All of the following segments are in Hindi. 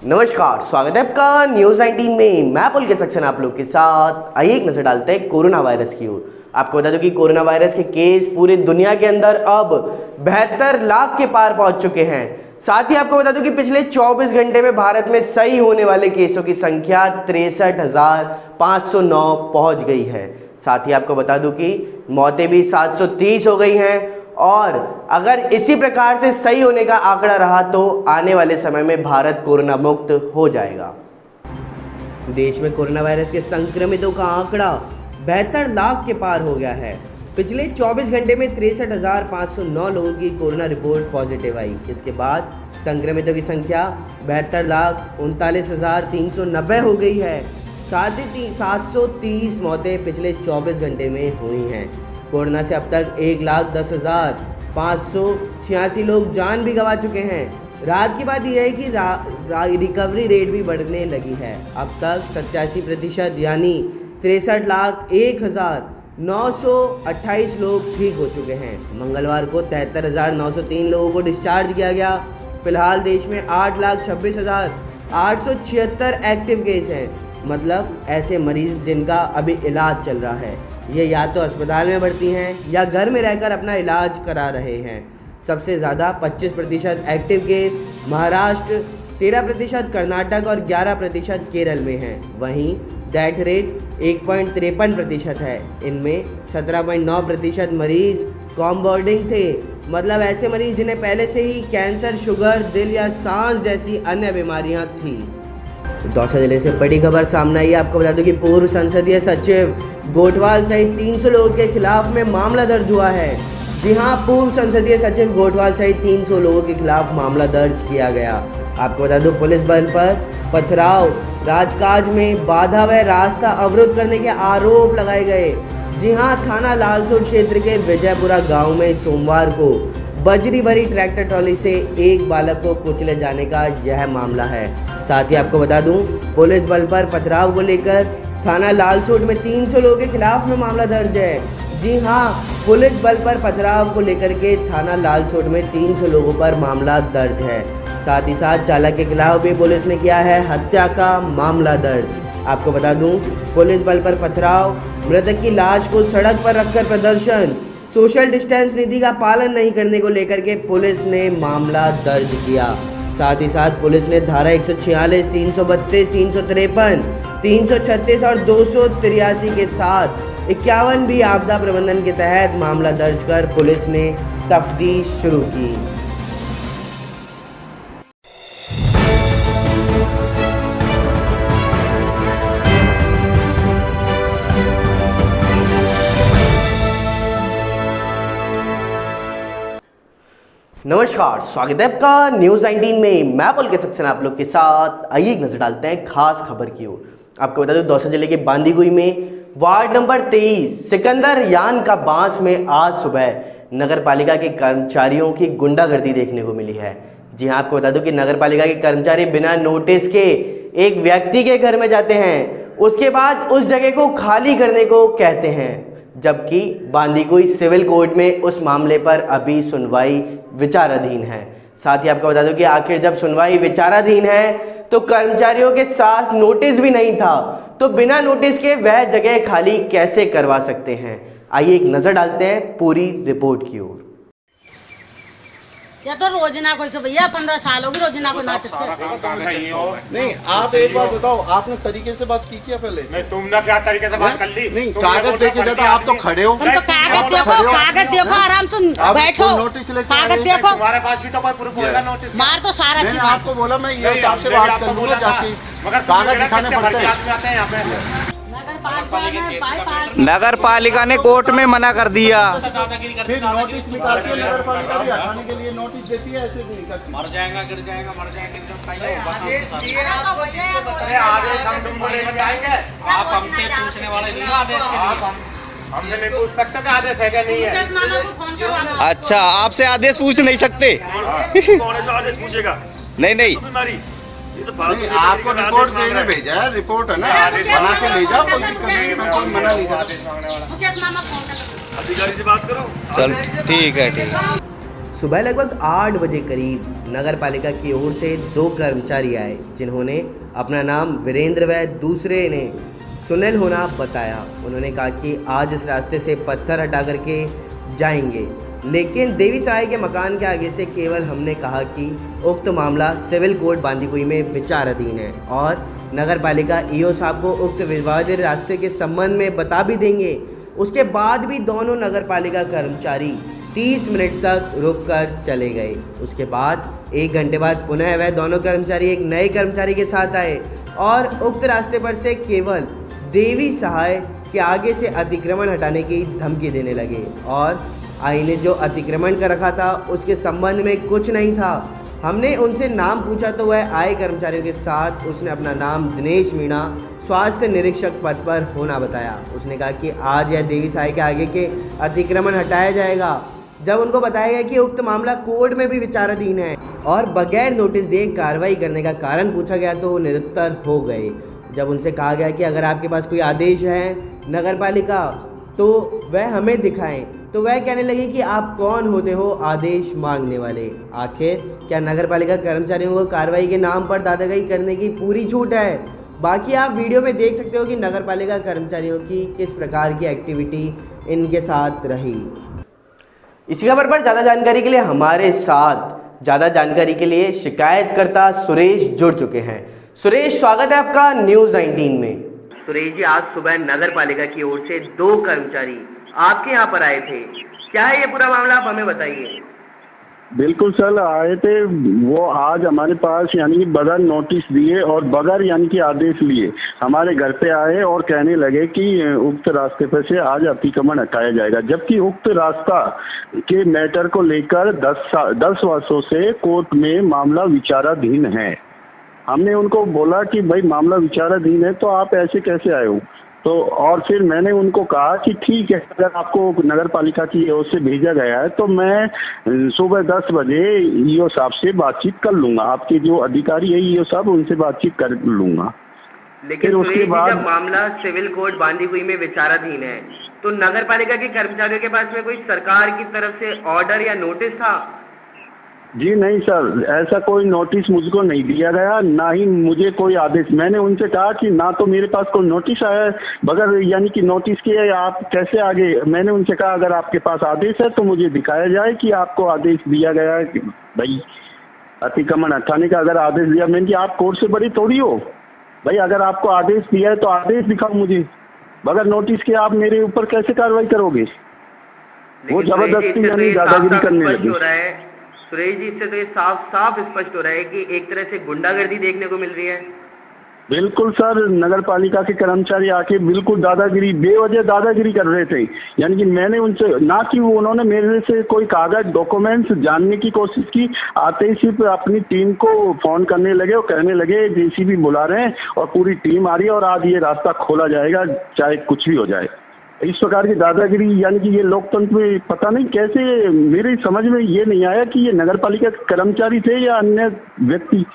नमस्कार, स्वागत है आपका न्यूज़ 19 में। मैं पुलकित सक्सेना आप लोग के साथ। आइए एक नजर डालते हैं कोरोना वायरस की ओर। आपको बता दूं कि कोरोना वायरस के केस पूरी दुनिया के अंदर अब 72 लाख के पार पहुंच चुके हैं। साथ ही आपको बता दूं कि पिछले 24 घंटे में भारत में सही होने वाले केसों की संख्या 63,509 पहुंच गई है। साथ ही आपको बता दूं कि मौतें भी 730 हो गई हैं और अगर इसी प्रकार से सही होने का आंकड़ा रहा तो आने वाले समय में भारत कोरोना मुक्त हो जाएगा। देश में कोरोना वायरस के संक्रमितों का आंकड़ा 72 लाख के पार हो गया है। पिछले 24 घंटे में 63,509 लोगों की कोरोना रिपोर्ट पॉजिटिव आई। इसके बाद संक्रमितों की संख्या 72,39,390 हो गई है। साथ ही 730 मौतें पिछले 24 घंटे में हुई हैं। कोरोना से अब तक 1,10,586 लोग जान भी गंवा चुके हैं। राहत की बात यह है कि रिकवरी रेट भी बढ़ने लगी है। अब तक 87% यानी 63,01,928 लोग ठीक हो चुके हैं। मंगलवार को 73,903 लोगों को डिस्चार्ज किया गया। फिलहाल देश में 8,26,876 एक्टिव केस हैं, मतलब ऐसे मरीज जिनका अभी इलाज चल रहा है। ये या तो अस्पताल में भर्ती हैं या घर में रहकर अपना इलाज करा रहे हैं। सबसे ज़्यादा 25% एक्टिव केस महाराष्ट्र, 13% कर्नाटक और 11% केरल में हैं। वहीं डेथ रेट 1.53% है। इनमें 17.9% मरीज कॉम्बोर्डिंग थे, मतलब ऐसे मरीज जिन्हें पहले से ही कैंसर, शुगर, दिल या सांस जैसी अन्य बीमारियां थी। दौसा जिले से बड़ी खबर सामने आई है। आपको बता दूं कि पूर्व संसदीय सचिव गोठवाल सहित 300 लोगों के खिलाफ में मामला दर्ज हुआ है। जी हां, पूर्व संसदीय सचिव गोठवाल सहित 300 लोगों के खिलाफ मामला दर्ज किया गया। आपको बता दूं पुलिस बल पर पथराव, राजकाज में बाधा व रास्ता अवरुद्ध करने के आरोप लगाए गए। जी हां, थाना लालसोट क्षेत्र के विजयपुरा गाँव में सोमवार को बजरी भरी ट्रैक्टर ट्रॉली से एक बालक को कुचले जाने का यह मामला है। साथ ही आपको बता दूं पुलिस बल पर पथराव को लेकर थाना लालसोट में 300 लोगों के खिलाफ में मामला दर्ज है। जी हां, पुलिस बल पर पथराव को लेकर के थाना लालसोट में 300 लोगों पर मामला दर्ज है। साथ ही साथ चालक के खिलाफ भी पुलिस ने किया है हत्या का मामला दर्ज। आपको बता दूं पुलिस बल पर पथराव, मृतक की लाश को सड़क पर रखकर प्रदर्शन, सोशल डिस्टेंस नीति का पालन नहीं करने को लेकर के पुलिस ने मामला दर्ज किया। साथ ही साथ पुलिस ने धारा 146, 332, 353, 336 और 283 के साथ 51 भी आपदा प्रबंधन के तहत मामला दर्ज कर पुलिस ने तफ्तीश शुरू की। नमस्कार, स्वागत है आपका न्यूज़ 19 में। मैं पुलकित सक्सेना आप लोग के साथ। आइए एक नजर डालते हैं खास खबर की ओर। आपको बता दूं दौसा जिले के बांदीकुई में वार्ड नंबर 23 सिकंदर यान का बांस में आज सुबह नगर पालिका के कर्मचारियों की गुंडागर्दी देखने को मिली है। जी हां, आपको बता दूं कि नगर पालिका के कर्मचारी बिना नोटिस के एक व्यक्ति के घर में जाते हैं, उसके बाद उस जगह को खाली करने को कहते हैं, जबकि बांदीकुई सिविल कोर्ट में उस मामले पर अभी सुनवाई विचाराधीन है। साथ ही आपको बता दूं कि आखिर जब सुनवाई विचाराधीन है तो कर्मचारियों के साथ नोटिस भी नहीं था, तो बिना नोटिस के वह जगह खाली कैसे करवा सकते हैं। आइए एक नजर डालते हैं पूरी रिपोर्ट की ओर। या तो रोजना कोई तो भैया 15 साल होगी रोजना को नाटक नहीं। आप एक बात बताओ, आपने तरीके से बात की क्या पहले? नहीं, तुमने क्या तरीके से बात कर ली? नहीं, कागज देके जाता, आप तो खड़े हो। तुम तो कागज देखो आराम से बैठो, नोटिस लेके कागज देखो। तुम्हारे पास भी तो कोई प्रूफ होगा नोटिस। मार तो सारा चीज। आपको बोला मैं ये हिसाब से बात कर लूंगा जाके, मगर कागज दिखाने पड़ते हैं। नगर पालिका ने कोर्ट में मना कर दिया। फिर नोटिस निकालती है नगर पालिका भी, हटाने के लिए नोटिस देती है, ऐसे नहीं करती। मर जाएगा, गिर जाएगा, मर जाएगा। आप हमसे पूछने वाले नहीं, आदेश के लिए हमसे नहीं पूछ सकते कि आदेश है क्या नहीं है। अच्छा, आपसे आदेश पूछ नहीं सकते? कौन है जो आदेश पूछेगा? नहीं आपको रिपोर्ट देने भेजा है, रिपोर्ट है ना, बना के ले जाओ, कोई दिक्कत नहीं, मैं कोई मना नहीं करता। अधिकारी से बात करो। चल ठीक है। सुबह लगभग 8 बजे करीब नगर पालिका की ओर से 2 कर्मचारी आए जिन्होंने अपना नाम वीरेंद्र व दूसरे ने सुनील होना बताया। उन्होंने कहा कि आज इस रास्ते से पत्थर हटा करके जाएंगे, लेकिन देवी सहाय के मकान के आगे से केवल हमने कहा कि उक्त मामला सिविल कोर्ट बांदीकुई में विचाराधीन है और नगर पालिका ईओ साहब को उक्त विवादित रास्ते के संबंध में बता भी देंगे। उसके बाद भी दोनों नगर पालिका कर्मचारी 30 मिनट तक रुककर चले गए। उसके बाद 1 घंटे बाद पुनः वह दोनों कर्मचारी एक नए कर्मचारी के साथ आए और उक्त रास्ते पर से केवल देवी सहाय के आगे से अतिक्रमण हटाने की धमकी देने लगे और आईने जो अतिक्रमण कर रखा था उसके संबंध में कुछ नहीं था। हमने उनसे नाम पूछा तो वह आए कर्मचारियों के साथ उसने अपना नाम दिनेश मीणा स्वास्थ्य निरीक्षक पद पर होना बताया। उसने कहा कि आज यह देवी सहाय के आगे के अतिक्रमण हटाया जाएगा। जब उनको बताया गया कि उक्त मामला कोर्ट में भी विचाराधीन है और बगैर नोटिस दिए कार्रवाई करने का कारण पूछा गया तो वो निरुत्तर हो गए। जब उनसे कहा गया कि अगर आपके पास कोई आदेश है नगर पालिका तो वह हमें दिखाएं, तो वह कहने लगे कि आप कौन होते हो आदेश मांगने वाले। आखिर क्या नगर पालिका कर्मचारियों को कार्रवाई के नाम पर दादागिरी करने की पूरी छूट है? बाकी आप वीडियो में देख सकते हो कि नगर पालिका कर्मचारियों की किस प्रकार की एक्टिविटी इनके साथ रही। इसी खबर पर ज़्यादा जानकारी के लिए हमारे साथ शिकायतकर्ता सुरेश जुड़ चुके हैं। सुरेश, स्वागत है आपका न्यूज़ 19 में। सुरेश जी, आज सुबह नगर पालिका की ओर से 2 कर्मचारी आपके यहाँ पर आए थे, क्या है ये पूरा मामला, आप हमें बताइए। बिल्कुल सर, आए थे वो आज हमारे पास यानी कि बगैर नोटिस दिए और बगैर यानी कि आदेश लिए हमारे घर पे आए और कहने लगे कि उक्त रास्ते पर से आज अतिक्रमण हटाया जाएगा, जबकि उक्त रास्ता के मैटर को लेकर 10 वर्षों से कोर्ट में मामला विचाराधीन है। हमने उनको बोला कि भाई मामला विचाराधीन है तो आप ऐसे कैसे आए हो, तो और फिर मैंने उनको कहा कि ठीक है, अगर आपको नगर पालिका की ओर से भेजा गया है तो मैं सुबह 10 बजे ईओ साहब से बातचीत कर लूंगा, आपके जो अधिकारी है ईओ साहब उनसे बातचीत कर लूंगा। लेकिन उसके बाद जब मामला सिविल कोर्ट बांदीकुई में विचाराधीन है तो नगर पालिका के कर्मचारियों के पास में कोई सरकार की तरफ से ऑर्डर या नोटिस था? जी नहीं सर, ऐसा कोई नोटिस मुझको नहीं दिया गया, ना ही मुझे कोई आदेश। मैंने उनसे कहा कि ना तो मेरे पास कोई नोटिस आया है, बगैर यानी कि नोटिस के आप कैसे आगे। मैंने उनसे कहा अगर आपके पास आदेश है तो मुझे दिखाया जाए कि आपको आदेश दिया गया है कि भाई अतिक्रमण हटाने का। अगर आदेश दिया, मैंने कि आप कोर्ट से बड़ी थोड़ी हो भाई, अगर आपको आदेश दिया है तो आदेश दिखाओ मुझे, बगैर नोटिस के आप मेरे ऊपर कैसे कार्रवाई करोगे। वो जबरदस्ती यानी दादागिरी करने लगे। सुरेश जी, इससे तो ये साफ स्पष्ट हो रहा है कि एक तरह से गुंडागर्दी देखने को मिल रही है। बिल्कुल सर, नगर पालिका के कर्मचारी आके बिल्कुल दादागिरी, बेवजह दादागिरी कर रहे थे। यानी कि मैंने उनसे ना कि उन्होंने मेरे से कोई कागज डॉक्यूमेंट्स जानने की कोशिश की, आते ही सिर्फ अपनी टीम को फोन करने लगे और कहने लगे जेसीबी बुला रहे हैं और पूरी टीम आ रही है और आज ये रास्ता खोला जाएगा चाहे कुछ भी हो जाए। इस प्रकार की दादागिरी यानी कि ये लोकतंत्र में पता नहीं कैसे, मेरी समझ में ये नहीं आया कि ये नगर पालिका के कर्मचारी थे या अन्य व्यक्ति।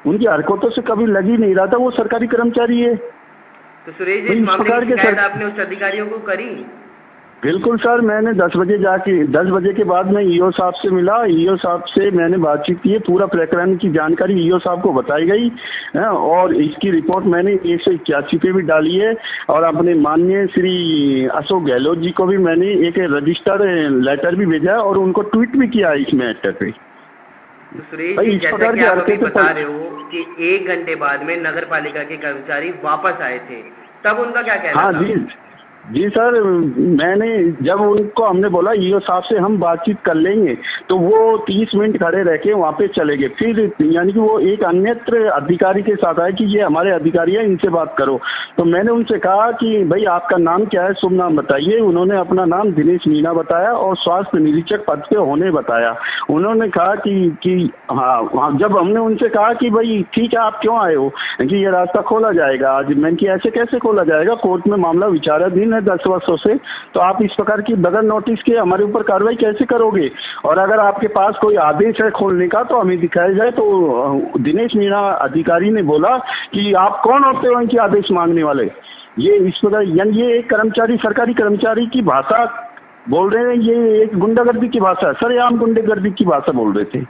उनकी हरकतों से कभी लग ही नहीं रहा था वो सरकारी कर्मचारी है। तो सुरेश जी, इस मामले की शिकायत आपने उच्च अधिकारियों को करी? बिल्कुल सर, मैंने 10 बजे के बाद मैं ईओ साहब से मिला, ईओ साहब से मैंने बातचीत की, पूरा प्रकरण की जानकारी ईओ साहब को बताई गई और इसकी रिपोर्ट मैंने 181 पे भी डाली है और अपने माननीय श्री अशोक गहलोत जी को भी मैंने एक रजिस्टर्ड लेटर भी भेजा है और उनको ट्वीट भी किया है इस मैटर पे। तो सुरेश जी, जैसा कि आप अभी बता रहे हो कि 1 घंटे बाद में नगर पालिका के कर्मचारी वापस आए थे, तब उनका क्या कहना था? हाँ जी सर, मैंने जब उनको हमने बोला ईओ साहब से हम बातचीत कर लेंगे तो वो 30 मिनट खड़े रह के वहाँ पे चले गए। फिर यानी कि वो एक अन्यत्र अधिकारी के साथ आए कि ये हमारे अधिकारी है, इनसे बात करो। तो मैंने उनसे कहा कि भाई आपका नाम क्या है, शुभ नाम बताइए। उन्होंने अपना नाम दिनेश मीणा बताया और स्वास्थ्य निरीक्षक पद पे होने बताया। उन्होंने कहा कि हाँ, जब हमने उनसे कहा कि भाई ठीक है आप क्यों आए हो, कि ये रास्ता खोला जाएगा आज। मैंने कि ऐसे कैसे खोला जाएगा, कोर्ट में मामला विचाराधीन 10 वर्षों से, तो आप इस प्रकार की बगैर नोटिस के हमारे ऊपर कार्रवाई कैसे करोगे। और अगर आपके पास कोई आदेश है खोलने का तो हमें दिखाया जाए। तो दिनेश मीणा अधिकारी ने बोला कि आप कौन होते हो इनके आदेश मांगने वाले। ये इस प्रकार यानी ये एक कर्मचारी, सरकारी कर्मचारी की भाषा बोल रहे हैं, ये एक गुंडागर्दी की भाषा, सरेआम गुंडागर्दी की भाषा बोल रहे थे।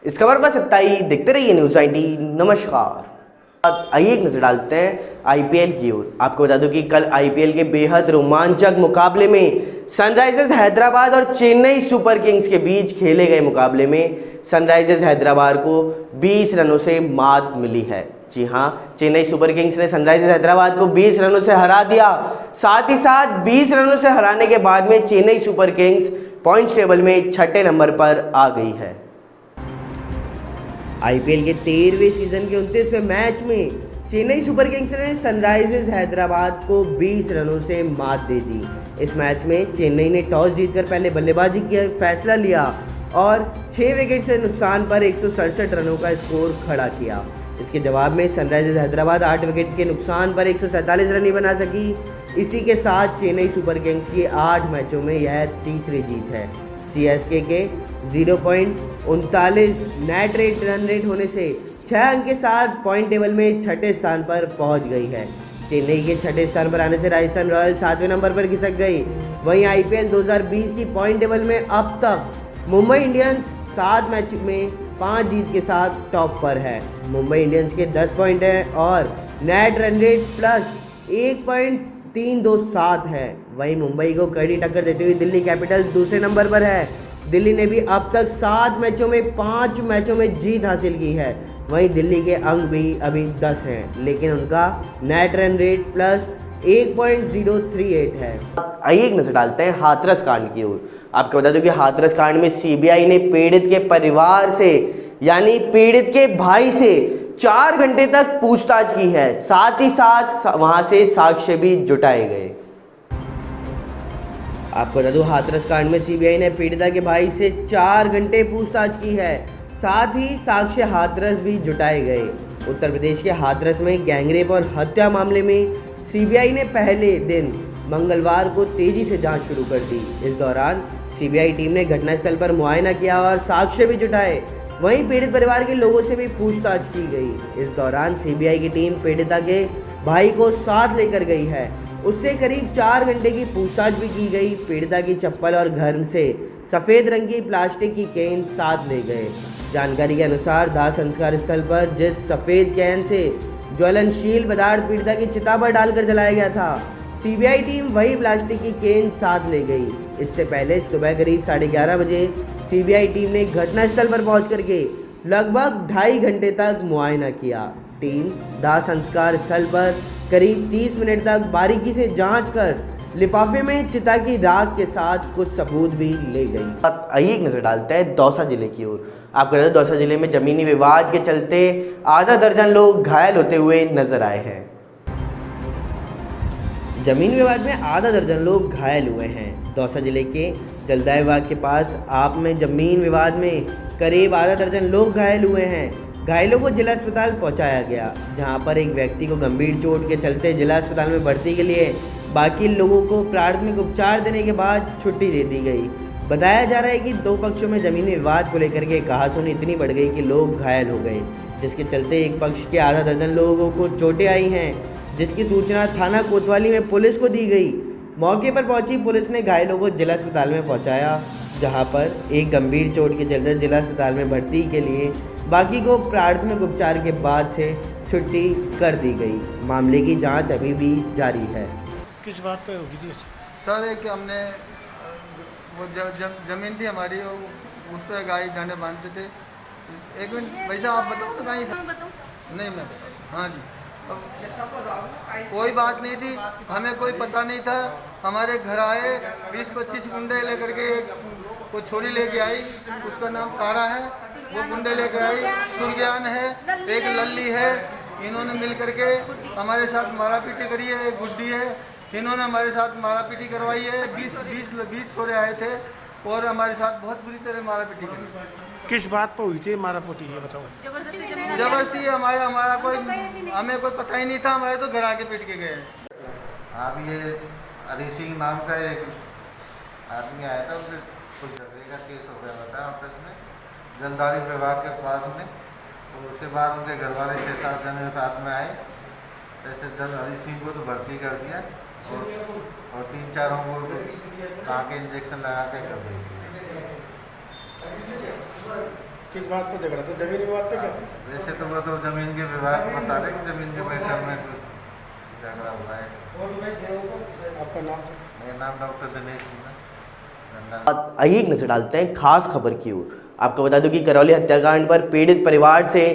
इस खबर पर इतना ही। देखते रहिए न्यूज़ 90। नमस्कार। आइए एक नजर डालते हैं आईपीएल की ओर। आपको बता दूं कि कल आईपीएल के बेहद रोमांचक मुकाबले में सनराइजर्स हैदराबाद और चेन्नई सुपर किंग्स के बीच खेले गए मुकाबले में सनराइजर्स हैदराबाद को 20 रनों से मात मिली है। जी हां, चेन्नई सुपर किंग्स ने सनराइजर्स हैदराबाद को 20 रनों से हरा दिया। साथ ही साथ 20 रनों से हराने के बाद में Chennai super Kings points table में 6ठे नंबर पर आ गई है। आईपीएल के 13वें सीजन के 29वें मैच में चेन्नई सुपर किंग्स ने सनराइजर्स हैदराबाद को 20 रनों से मात दे दी। इस मैच में चेन्नई ने टॉस जीतकर पहले बल्लेबाजी का फैसला लिया और 6 विकेट से नुकसान पर 167 रनों का स्कोर खड़ा किया। इसके जवाब में सनराइजर्स हैदराबाद 8 विकेट के नुकसान पर 147 रन ही बना सकी। इसी के साथ चेन्नई सुपर किंग्स की 8 मैचों में यह तीसरी जीत है। सीएसके के 0.39 नेट रेट रन रेट होने से 6 अंक के साथ पॉइंट टेबल में 6ठे स्थान पर पहुंच गई है। चेन्नई के 6ठे स्थान पर आने से राजस्थान रॉयल्स 7वें नंबर पर खिसक गई। वहीं आईपीएल 2020 की पॉइंट टेबल में अब तक मुंबई इंडियंस 7 मैच में 5 जीत के साथ टॉप पर है। मुंबई इंडियंस के 10 पॉइंट है और नेट रन रेट प्लस 1.327 है। वहीं मुंबई को कड़ी टक्कर देते हुए दिल्ली कैपिटल्स दूसरे नंबर पर है। दिल्ली ने भी अब तक 7 मैचों में 5 मैचों में जीत हासिल की है। वहीं दिल्ली के अंक भी अभी 10 हैं, लेकिन उनका नेट रन रेट प्लस 1.038 है। आइए एक नजर डालते हैं हाथरस कांड की ओर। आपको बता दूं कि हाथरस कांड में सीबीआई ने पीड़ित के परिवार से यानी पीड़ित के भाई से 4 घंटे तक पूछताछ की है। साथ ही साथ वहां से साक्ष्य भी जुटाए गए। आपको बता दूं हाथरस कांड में सीबीआई ने पीड़िता के भाई से 4 घंटे पूछताछ की है। साथ ही साक्ष्य हाथरस भी जुटाए गए। उत्तर प्रदेश के हाथरस में गैंगरेप और हत्या मामले में सीबीआई ने पहले दिन मंगलवार को तेजी से जांच शुरू कर दी। इस दौरान सीबीआई टीम ने घटनास्थल पर मुआयना किया और साक्ष्य भी जुटाए। वहीं पीड़ित परिवार के लोगों से भी पूछताछ की गई। इस दौरान सीबीआई की टीम पीड़िता के भाई को साथ लेकर गई है। उससे करीब 4 घंटे की पूछताछ भी की गई। पीड़िता की चप्पल और घर से सफ़ेद रंग की प्लास्टिक की कैन साथ ले गए। जानकारी के अनुसार दाह संस्कार स्थल पर जिस सफ़ेद कैन से ज्वलनशील पदार्थ पीड़िता की चिता पर डालकर जलाया गया था, सीबीआई टीम वही प्लास्टिक की कैन साथ ले गई। इससे पहले सुबह करीब 11:30 बजे सीबीआई टीम ने घटनास्थल पर पहुंच करके लगभग 2.5 घंटे तक मुआयना किया। टीम दाह संस्कार स्थल पर करीब 30 मिनट तक बारीकी से जांच कर लिफाफे में चिता की राख के साथ कुछ सबूत भी ले गई। आइए एक नजर डालते हैं दौसा जिले की ओर। आपको बता दें दौसा जिले में जमीनी विवाद के चलते आधा दर्जन लोग घायल होते हुए नजर आए हैं। जमीन विवाद में आधा दर्जन लोग घायल हुए हैं। दौसा जिले के जलदाय विभाग के पास आप में जमीन विवाद में करीब आधा दर्जन लोग घायल हुए हैं। घायलों को जिला अस्पताल पहुंचाया गया, जहां पर एक व्यक्ति को गंभीर चोट के चलते जिला अस्पताल में भर्ती के लिए बाकी लोगों को प्राथमिक उपचार देने के बाद छुट्टी दे दी गई। बताया जा रहा है कि 2 पक्षों में जमीनी विवाद को लेकर के कहासुनी इतनी बढ़ गई कि लोग घायल हो गए, जिसके चलते एक पक्ष के आधा दर्जन लोगों को चोटें आई हैं, जिसकी सूचना थाना कोतवाली में पुलिस को दी गई। मौके पर पहुंची पुलिस ने घायलों को जिला अस्पताल में पहुंचाया, जहां पर एक गंभीर चोट के चलते जिला अस्पताल में भर्ती के लिए बाकी को प्राथमिक उपचार के बाद से छुट्टी कर दी गई। मामले की जांच अभी भी जारी है। किस बात पे होगी थी? सर एक हमने वो जमीन थी हमारी, उस पर गाय डांडे बांधते थे। एक मिनट भाई साहब आप बताओ तो नहीं नहीं मैं बताऊँ। हाँ जी, कोई बात नहीं थी, हमें कोई पता नहीं था। हमारे घर आए 20-25 गुंडे लेकर के, वो छोरी लेके आई, उसका नाम तारा है, वो गुंडे लेके आई, सुरज्ञान है, एक लल्ली है। इन्होंने मिल करके हमारे साथ मारा पीटी करी है। एक गुड्डी है, इन्होंने हमारे साथ मारा पीटी करवाई है। 20 छोरे आए थे और हमारे साथ बहुत बुरी तरह मारा पीटी करी। किस बात पर हुई थी मारा पीटी, ये बताओ। जबरदस्ती हमारा कोई, हमें कोई पता ही नहीं था, हमारे तो घर आके पीट के गए। अब ये हरी सिंह नाम का एक आदमी आया था, उससे कुछ झगड़े का केस हो गया था आपस में जलदारी विभाग के पास में। तो उसके बाद उनके घर वाले 6-7 जने साथ में आए। ऐसे हरी सिंह को तो भर्ती कर दिया और 3-4 को कहा के इंजेक्शन लगा के कर दिया। किस बात पे झगड़ा था? जमीन विवाद पे क्या? वैसे तो वो तो जमीन के विवाद बता रहे कि जमीन के मैटर में कुछ झगड़ा हुआ है। आपका नाम? मेरा नाम डॉक्टर दिनेश सिंह है। आइए एक नजर डालते हैं खास खबर की ओर। आपको बता दूं कि करौली हत्याकांड पर पीड़ित परिवार से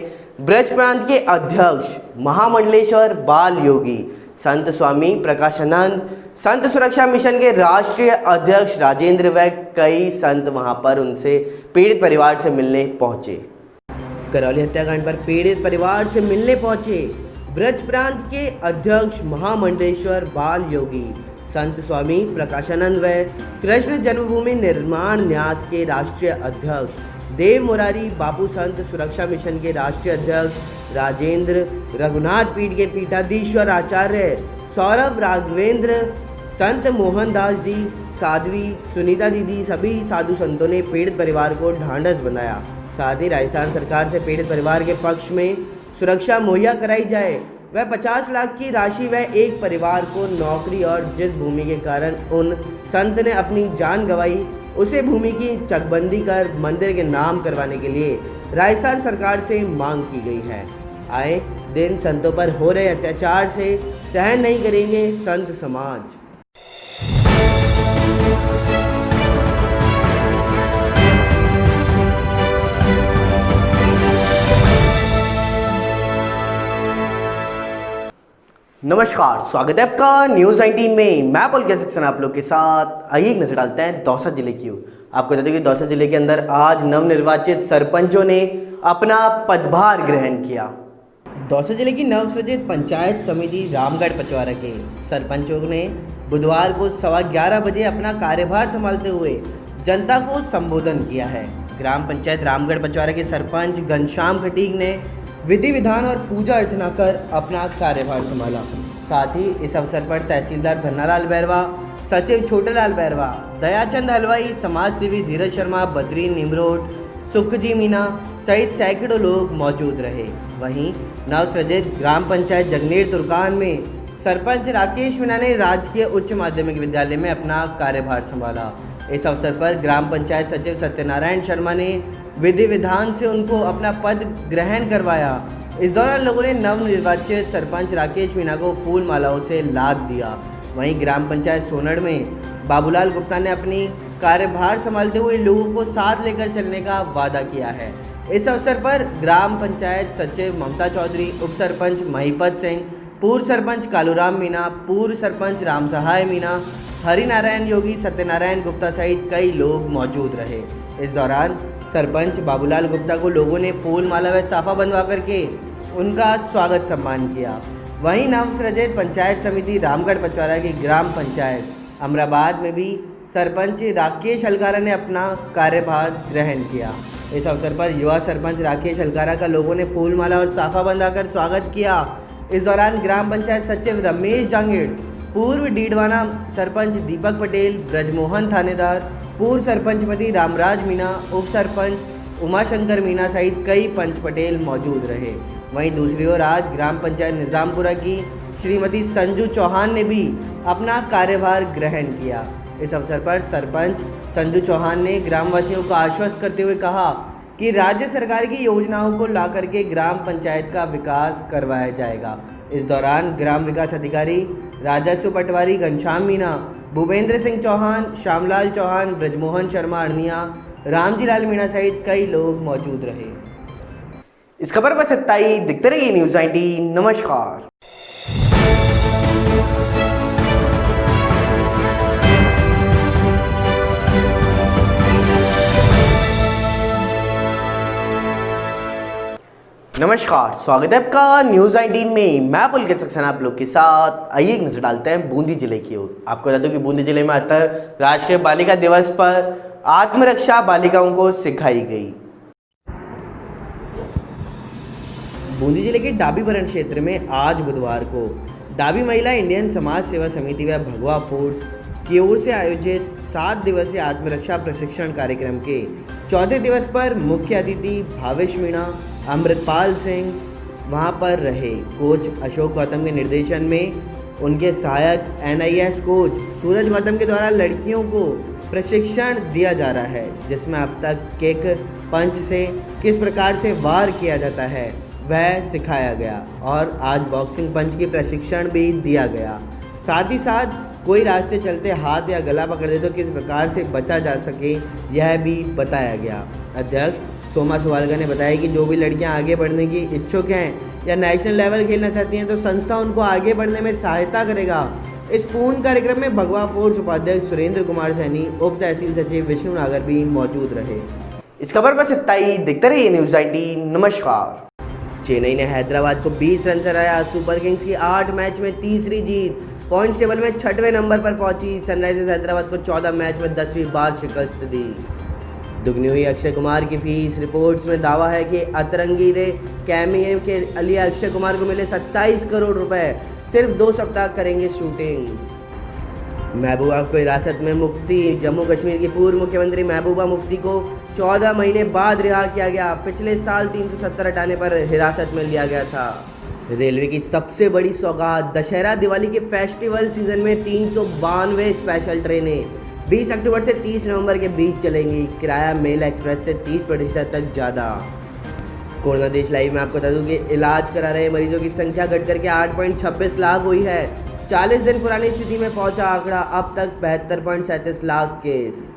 ब्रज प्रांत के अध्यक्ष महामंडलेश्वर बाल योगी संत स्वामी प्रकाशानंद, संत सुरक्षा मिशन के राष्ट्रीय अध्यक्ष राजेंद्र व कई संत वहां पर उनसे पीड़ित परिवार से मिलने पहुंचे। करौली हत्याकांड पर पीड़ित परिवार से मिलने पहुंचे ब्रज प्रांत के अध्यक्ष महामंडलेश्वर बाल योगी संत स्वामी प्रकाशानंद व कृष्ण जन्मभूमि निर्माण न्यास के राष्ट्रीय अध्यक्ष देव मुरारी बापू संत सुरक्षा मिशन के राष्ट्रीय अध्यक्ष राजेंद्र, रघुनाथ पीठ के पीठाधीश्वर आचार्य सौरभ राघवेंद्र, संत मोहनदास जी, साध्वी सुनीता दीदी, सभी साधु संतों ने पीड़ित परिवार को ढांढस बंधाया। साथ ही राजस्थान सरकार से पीड़ित परिवार के पक्ष में सुरक्षा मुहैया कराई जाए। वह 50 लाख की राशि व एक परिवार को नौकरी और जिस भूमि के कारण उन संत ने अपनी जान गंवाई उसे भूमि की चकबंदी कर मंदिर के नाम करवाने के लिए राजस्थान सरकार से मांग की गई है। आए दिन संतों पर हो रहे अत्याचार से सहन नहीं करेंगे संत समाज। नमस्कार, स्वागत है आपका न्यूज़ 19 में। मैं बोल के सेक्शन आप लोग के साथ। आइए एक नजर डालते हैं दौसा जिले की ओर। आपको बता दें कि दौसा जिले के अंदर आज नवनिर्वाचित सरपंचों ने अपना पदभार ग्रहण किया। दौसा जिले की नवसृजित पंचायत समिति रामगढ़ पचवारा के सरपंचों ने बुधवार को 11:15 बजे अपना कार्यभार संभालते हुए जनता को संबोधन किया है। ग्राम पंचायत रामगढ़ पचवारा के सरपंच घनश्याम खटीक ने विधि विधान और पूजा अर्चना कर अपना कार्यभार संभाला। साथ ही इस अवसर पर तहसीलदार धन्नालाल बैरवा, सचिव छोटेलाल बैरवा, दयाचंद हलवाई, समाज सेवी धीरज शर्मा, बद्री निमरोड, सुखजी मीना सहित सैकड़ों लोग मौजूद रहे। वहीं नवसृजित ग्राम पंचायत जगनेर तुर्कान में सरपंच राकेश मीना ने राजकीय उच्च माध्यमिक विद्यालय में अपना कार्यभार संभाला। इस अवसर पर ग्राम पंचायत सचिव सत्यनारायण शर्मा ने विधि विधान से उनको अपना पद ग्रहण करवाया। इस दौरान लोगों ने नवनिर्वाचित सरपंच राकेश मीना को फूल मालाओं से लाद दिया। वहीं ग्राम पंचायत सोनड़ में बाबूलाल गुप्ता ने अपनी कार्यभार संभालते हुए लोगों को साथ लेकर चलने का वादा किया है। इस अवसर पर ग्राम पंचायत सचिव ममता चौधरी, उप सरपंच महिपत सिंह, पूर्व सरपंच कालूराम मीना, पूर्व सरपंच राम सहाय मीना, हरिनारायण योगी, सत्यनारायण गुप्ता सहित कई लोग मौजूद रहे। इस दौरान सरपंच बाबूलाल गुप्ता को लोगों ने फूल माला व साफा बंधवा करके उनका स्वागत सम्मान किया। वहीं नवसृजित पंचायत समिति रामगढ़ पचवारा की ग्राम पंचायत अमराबाद में भी सरपंच राकेश अलकारा ने अपना कार्यभार ग्रहण किया। इस अवसर पर युवा सरपंच राकेश अलकारा का लोगों ने फूल माला और साफा बंधाकर स्वागत किया। इस दौरान ग्राम पंचायत सचिव रमेश जांगेड़, पूर्व डीडवाना सरपंच दीपक पटेल, ब्रजमोहन थानेदार, पूर्व सरपंचपति रामराज मीना, उप सरपंच उमाशंकर मीना सहित कई पंच पटेल मौजूद रहे। वहीं दूसरी ओर आज ग्राम पंचायत निजामपुरा की श्रीमती संजू चौहान ने भी अपना कार्यभार ग्रहण किया। इस अवसर पर सरपंच संजू चौहान ने ग्रामवासियों को आश्वस्त करते हुए कहा कि राज्य सरकार की योजनाओं को ला करके ग्राम पंचायत का विकास करवाया जाएगा। इस दौरान ग्राम विकास अधिकारी राजस्व पटवारी घनश्याम मीना, भूपेंद्र सिंह चौहान, श्यामलाल चौहान, ब्रजमोहन शर्मा अड़निया, रामजीलाल मीणा सहित कई लोग मौजूद रहे। इस खबर पर इतना ही। दिखते रहिए न्यूज़ 19। नमस्कार। नमस्कार, स्वागत है आपका न्यूज़ 19 में। मैं बोल के सेक्शन आप लोग के साथ। आइए एक नजर डालते हैं बूंदी जिले की ओर। आपको बता दूं कि बूंदी जिले में राष्ट्रीय बालिका दिवस पर आत्मरक्षा बालिकाओं को सिखाई गई। बूंदी जिले के डाबीबरण क्षेत्र में आज बुधवार को डाबी महिला इंडियन समाज सेवा समिति व भगवा फोर्स की ओर से आयोजित 7 दिवसीय आत्मरक्षा प्रशिक्षण कार्यक्रम के चौथे दिवस पर मुख्य अतिथि भावेश मीणा, अमृतपाल सिंह वहां पर रहे। कोच अशोक गौतम के निर्देशन में उनके सहायक NIS कोच सूरज गौतम के द्वारा लड़कियों को प्रशिक्षण दिया जा रहा है, जिसमें अब तक किक, पंच से किस प्रकार से वार किया जाता है वह सिखाया गया और आज बॉक्सिंग पंच की प्रशिक्षण भी दिया गया। साथ ही साथ कोई रास्ते चलते हाथ या गला पकड़ दे तो किस प्रकार से बचा जा सके यह भी बताया गया। अध्यक्ष सोमा सुवालकर ने बताया कि जो भी लड़कियां आगे बढ़ने की इच्छुक हैं या नेशनल लेवल खेलना चाहती हैं तो संस्था उनको आगे बढ़ने में सहायता करेगा। इस पूर्ण कार्यक्रम में भगवा फोर्स उपाध्यक्ष सुरेंद्र कुमार सैनी, उप तहसील सचिव विष्णु नागर भी मौजूद रहे। इस खबर पर इतना ही। देखते रहिए न्यूज़ 19। नमस्कार। चेन्नई ने हैदराबाद को 20 रन से हराया। सुपर किंग्स की 8 मैच में तीसरी जीत। पॉइंट्स टेबल में 6वें नंबर पर पहुंची। सनराइजर्स हैदराबाद को 14 मैच में 10वीं बार शिकस्त दी। दुगनी हुई अक्षय कुमार की फीस। रिपोर्ट्स में दावा है कि अतरंगी रे कैमियो के लिए अक्षय कुमार को मिले 27 करोड़ रुपए। सिर्फ 2 सप्ताह करेंगे शूटिंग। महबूबा को हिरासत में मुक्ति। जम्मू कश्मीर की पूर्व मुख्यमंत्री महबूबा मुफ्ती को 14 महीने बाद रिहा किया गया। पिछले साल 370 हटाने पर हिरासत में लिया गया था। रेलवे की सबसे बड़ी सौगात। दशहरा दिवाली के फेस्टिवल सीजन में 392 स्पेशल ट्रेनें 20 अक्टूबर से 30 नवंबर के बीच चलेंगी। किराया मेल एक्सप्रेस से 30% तक ज़्यादा। कोरोना देश लाइव में आपको बता दूं कि इलाज करा रहे मरीजों की संख्या घटकर के 8.26 लाख हुई है। 40 दिन पुरानी स्थिति में पहुंचा आंकड़ा। अब तक 72.37 लाख केस।